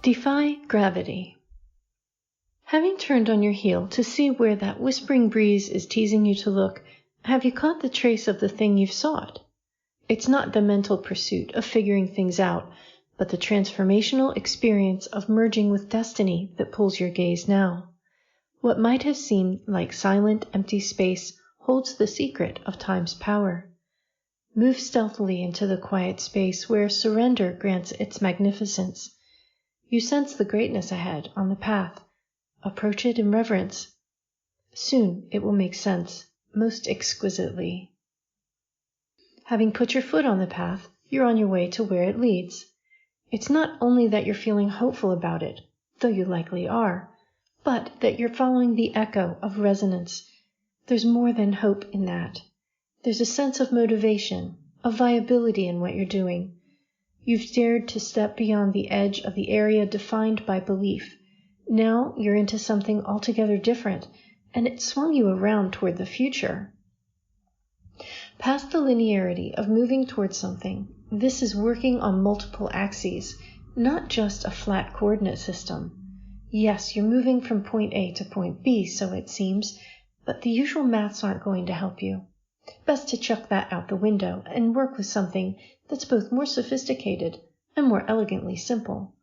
Defy gravity. Having turned on your heel to see where that whispering breeze is teasing you to look, have you caught the trace of the thing you've sought? It's not the mental pursuit of figuring things out, but the transformational experience of merging with destiny that pulls your gaze now. What might have seemed like silent, empty space holds the secret of time's power. Move stealthily into the quiet space where surrender grants its magnificence. You sense the greatness ahead on the path. Approach it in reverence. Soon it will make sense, most exquisitely. Having put your foot on the path, you're on your way to where it leads. It's not only that you're feeling hopeful about it, though you likely are, but that you're following the echo of resonance. There's more than hope in that. There's a sense of motivation, of viability in what you're doing. You've dared to step beyond the edge of the area defined by belief. Now you're into something altogether different, and it swung you around toward the future. Past the linearity of moving towards something, this is working on multiple axes, not just a flat coordinate system. Yes, you're moving from point A to point B, so it seems, but the usual maths aren't going to help you. Best to chuck that out the window and work with something that's both more sophisticated and more elegantly simple.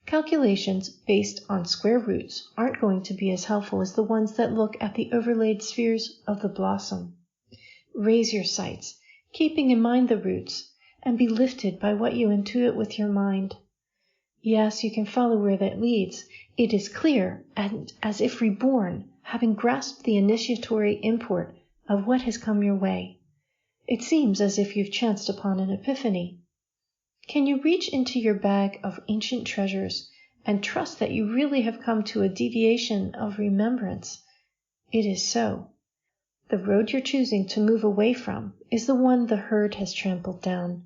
Calculations based on square roots aren't going to be as helpful as the ones that look at the overlaid spheres of the blossom. Raise your sights, keeping in mind the roots, and be lifted by what you intuit with your mind. Yes, you can follow where that leads. It is clear, and as if reborn, having grasped the initiatory import of what has come your way. It seems as if you've chanced upon an epiphany. Can you reach into your bag of ancient treasures and trust that you really have come to a deviation of remembrance? It is so. The road you're choosing to move away from is the one the herd has trampled down.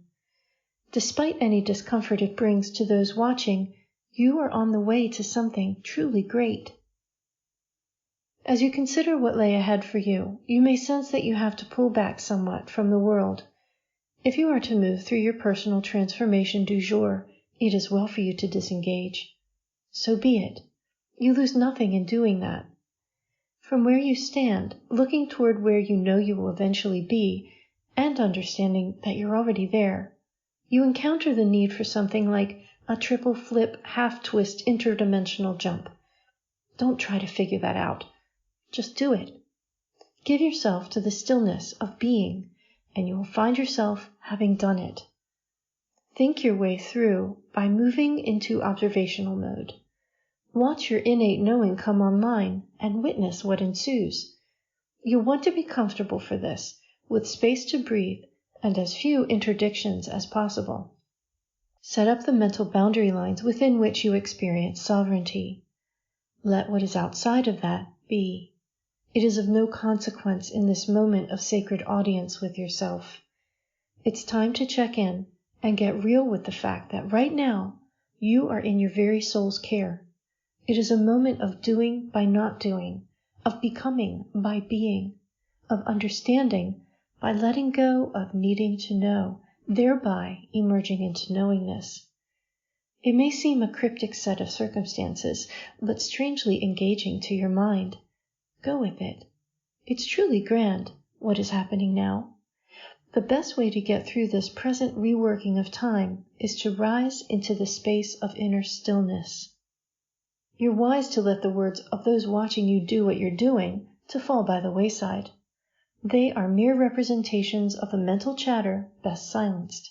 Despite any discomfort it brings to those watching, you are on the way to something truly great. As you consider what lay ahead for you, you may sense that you have to pull back somewhat from the world. If you are to move through your personal transformation du jour, it is well for you to disengage. So be it. You lose nothing in doing that. From where you stand, looking toward where you know you will eventually be, and understanding that you're already there, you encounter the need for something like a triple flip, half-twist interdimensional jump. Don't try to figure that out. Just do it. Give yourself to the stillness of being, and you will find yourself having done it. Think your way through by moving into observational mode. Watch your innate knowing come online and witness what ensues. You'll want to be comfortable for this, with space to breathe and as few interdictions as possible. Set up the mental boundary lines within which you experience sovereignty. Let what is outside of that be. It is of no consequence in this moment of sacred audience with yourself. It's time to check in and get real with the fact that right now you are in your very soul's care. It is a moment of doing by not doing, of becoming by being, of understanding by letting go of needing to know, thereby emerging into knowingness. It may seem a cryptic set of circumstances, but strangely engaging to your mind. Go with it. It's truly grand, what is happening now. The best way to get through this present reworking of time is to rise into the space of inner stillness. You're wise to let the words of those watching you do what you're doing to fall by the wayside. They are mere representations of the mental chatter best silenced.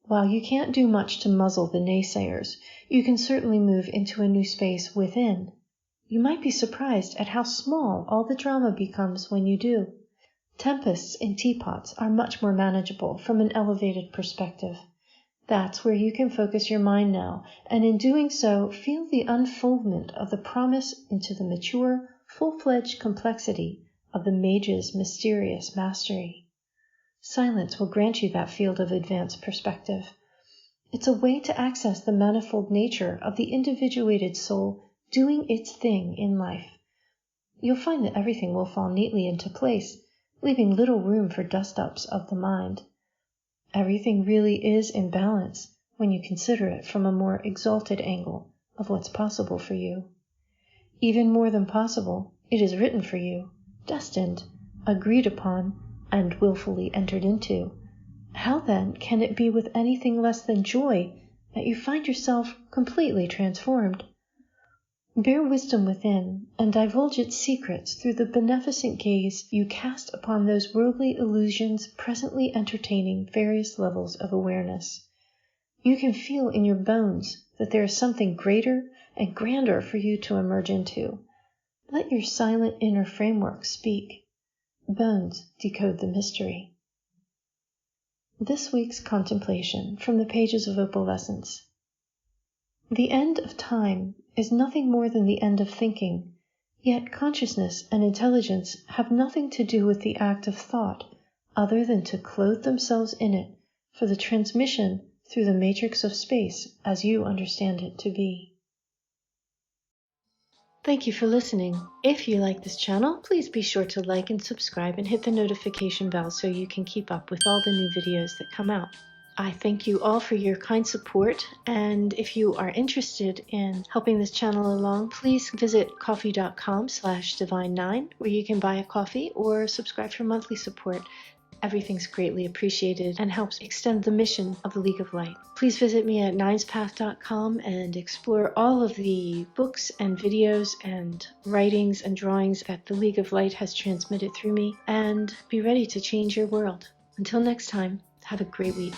While you can't do much to muzzle the naysayers, you can certainly move into a new space within. You might be surprised at how small all the drama becomes when you do. Tempests in teapots are much more manageable from an elevated perspective. That's where you can focus your mind now, and in doing so, feel the unfoldment of the promise into the mature, full-fledged complexity of the mage's mysterious mastery. Silence will grant you that field of advanced perspective. It's a way to access the manifold nature of the individuated soul doing its thing in life. You'll find that everything will fall neatly into place, leaving little room for dust-ups of the mind. Everything really is in balance, when you consider it from a more exalted angle of what's possible for you. Even more than possible, it is written for you, destined, agreed upon, and willfully entered into. How then can it be with anything less than joy that you find yourself completely transformed? Bear wisdom within, and divulge its secrets through the beneficent gaze you cast upon those worldly illusions presently entertaining various levels of awareness. You can feel in your bones that there is something greater and grander for you to emerge into. Let your silent inner framework speak. Bones decode the mystery. This week's contemplation from the pages of Opalescence. The end of time is nothing more than the end of thinking, yet consciousness and intelligence have nothing to do with the act of thought other than to clothe themselves in it for the transmission through the matrix of space as you understand it to be. Thank you for listening. If you like this channel, please be sure to like and subscribe and hit the notification bell so you can keep up with all the new videos that come out. I thank you all for your kind support, and if you are interested in helping this channel along, please visit coffee.com/divine9 where you can buy a coffee or subscribe for monthly support. Everything's greatly appreciated and helps extend the mission of the League of Light. Please visit me at ninespath.com and explore all of the books and videos and writings and drawings that the League of Light has transmitted through me, and be ready to change your world. Until next time, have a great week.